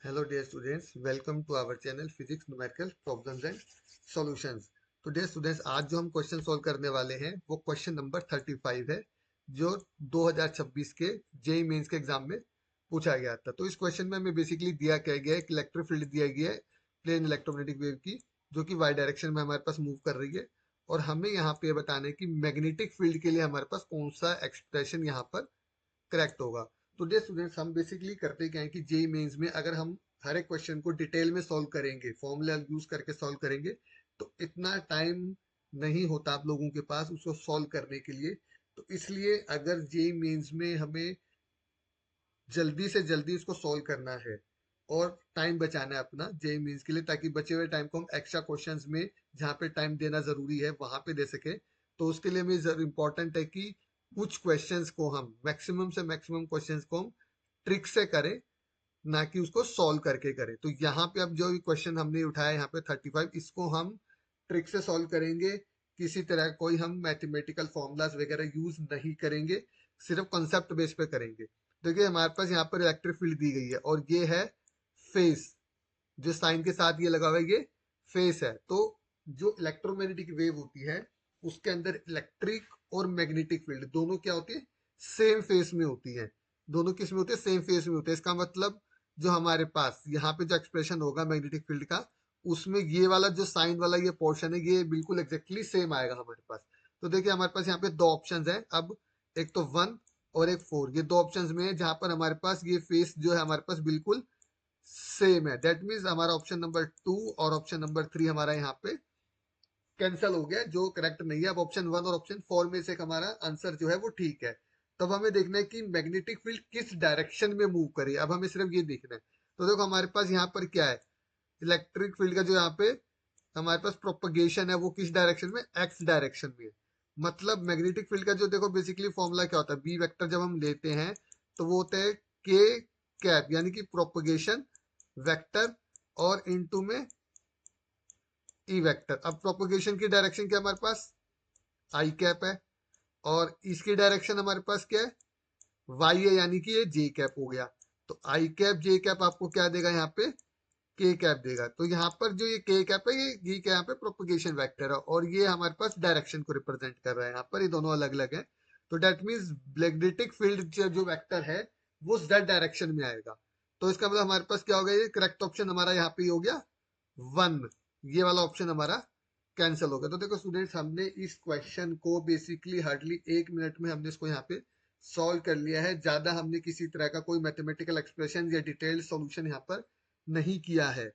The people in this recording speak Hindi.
Hello dear students, welcome to our channel Physics Numerical Problems and Solutions। तो dear students, आज जो हम क्वेश्चन सॉल्व करने वाले हैं वो क्वेश्चन नंबर 35 है जो 2026 के जेई मेंस के एग्जाम में पूछा गया था। तो इस क्वेश्चन में हमें बेसिकली दिया क्या गया है कि इलेक्ट्रिक फील्ड दिया गया है प्लेन इलेक्ट्रोमैग्नेटिक वेव की, जो कि वाई डायरेक्शन में हमारे पास मूव कर रही है। और हमें यहाँ पे बताना है कि मैग्नेटिक फील्ड के लिए हमारे पास कौन सा एक्सप्रेशन यहाँ पर करेक्ट होगा। तो डियर स्टूडेंट्स, हम बेसिकली करते क्या है कि जेई मेंस में अगर हम हर एक क्वेश्चन को डिटेल में सॉल्व करेंगे, फॉर्मूला यूज करके सॉल्व करेंगे, तो इतना टाइम नहीं होता आप लोगों के पास उसको सॉल्व करने के लिए। तो इसलिए अगर जेई मेंस में हमें जल्दी से जल्दी उसको सॉल्व करना है और टाइम बचाना है अपना जेई मेंस के लिए, ताकि बचे हुए टाइम को हम एक्स्ट्रा क्वेश्चंस में जहाँ पे टाइम देना जरूरी है वहां पे दे सके। तो उसके लिए हमें इम्पोर्टेंट है कि कुछ क्वेश्चंस को हम मैक्सिमम से मैक्सिमम क्वेश्चंस को हम ट्रिक से करें, ना कि उसको सॉल्व करके करें। तो यहाँ पे अब जो क्वेश्चन हमने उठाया यहाँ पे 35, इसको हम ट्रिक से सॉल्व करेंगे। किसी तरह कोई हम मैथमेटिकल फॉर्मूलाज वगैरह यूज नहीं करेंगे, सिर्फ कॉन्सेप्ट बेस पे करेंगे। देखिए हमारे पास यहाँ पर इलेक्ट्रिक फील्ड दी गई है और ये है फेस, जो साइन के साथ ये लगा हुआ है ये फेस है। तो जो इलेक्ट्रोमैग्नेटिक वेव होती है उसके अंदर इलेक्ट्रिक और मैग्नेटिक फील्ड दोनों क्या होती है, सेम फेस में होती है। दोनों किस में होते हैं, सेम फेस में होते हैं। इसका मतलब जो हमारे पास यहाँ पे जो एक्सप्रेशन होगा मैग्नेटिक फील्ड का, उसमें ये वाला जो साइन वाला ये पोर्शन है ये बिल्कुल एग्जैक्टली सेम आएगा हमारे पास। तो देखिए हमारे पास यहाँ पे दो ऑप्शंस हैं अब, एक तो 1 और एक 4। ये दो ऑप्शंस में है जहां पर हमारे पास ये फेस जो है हमारे पास बिल्कुल सेम है। दैट मीन्स हमारा ऑप्शन नंबर 2 और ऑप्शन नंबर 3 हमारा यहाँ पे कैंसिल हो गया, जो करेक्ट नहीं है। अब ऑप्शन 1 और ऑप्शन 4 में से हमारा आंसर जो है वो ठीक है। तब हमें देखना है कि मैग्नेटिक फील्ड किस डायरेक्शन में मूव करे, अब हमें सिर्फ ये देखना है। तो देखो हमारे पास यहाँ पर क्या है, इलेक्ट्रिक फील्ड का जो यहाँ पे हमारे पास प्रोपगेशन है वो किस डायरेक्शन में, एक्स डायरेक्शन में। मतलब मैग्नेटिक फील्ड का जो देखो बेसिकली फॉर्मूला क्या होता है, बी वेक्टर जब हम लेते हैं तो वो होता है के कैप, यानी कि प्रोपगेशन वेक्टर और इनटू में ई वेक्टर। अब प्रोपगेशन की डायरेक्शन क्या हमारे पास आई कैप है और इसकी डायरेक्शन हमारे पास क्या है, वाई है, यानी कि ये जे कैप हो गया। तो आई कैप जे कैप आपको क्या देगा यहाँ पे, के कैप देगा। तो यहाँ पर जो ये के कैप है ये क्या यहाँ पे प्रोपगेशन वेक्टर है और ये हमारे पास डायरेक्शन को रिप्रेजेंट कर रहा है। यहाँ पर ये दोनों अलग अलग है। तो डेट मीन्स मैग्नेटिक फील्ड जो वेक्टर है वो जेड डायरेक्शन में आएगा। तो इसका मतलब हमारे पास क्या हो गया, ये करेक्ट ऑप्शन हमारा यहाँ पे हो गया 1। ये वाला ऑप्शन हमारा कैंसिल हो गया। तो देखो स्टूडेंट्स, हमने इस क्वेश्चन को बेसिकली हार्डली 1 मिनट में हमने इसको यहाँ पे सॉल्व कर लिया है। ज्यादा हमने किसी तरह का कोई मैथमेटिकल एक्सप्रेशन या डिटेल्ड सॉल्यूशन यहाँ पर नहीं किया है।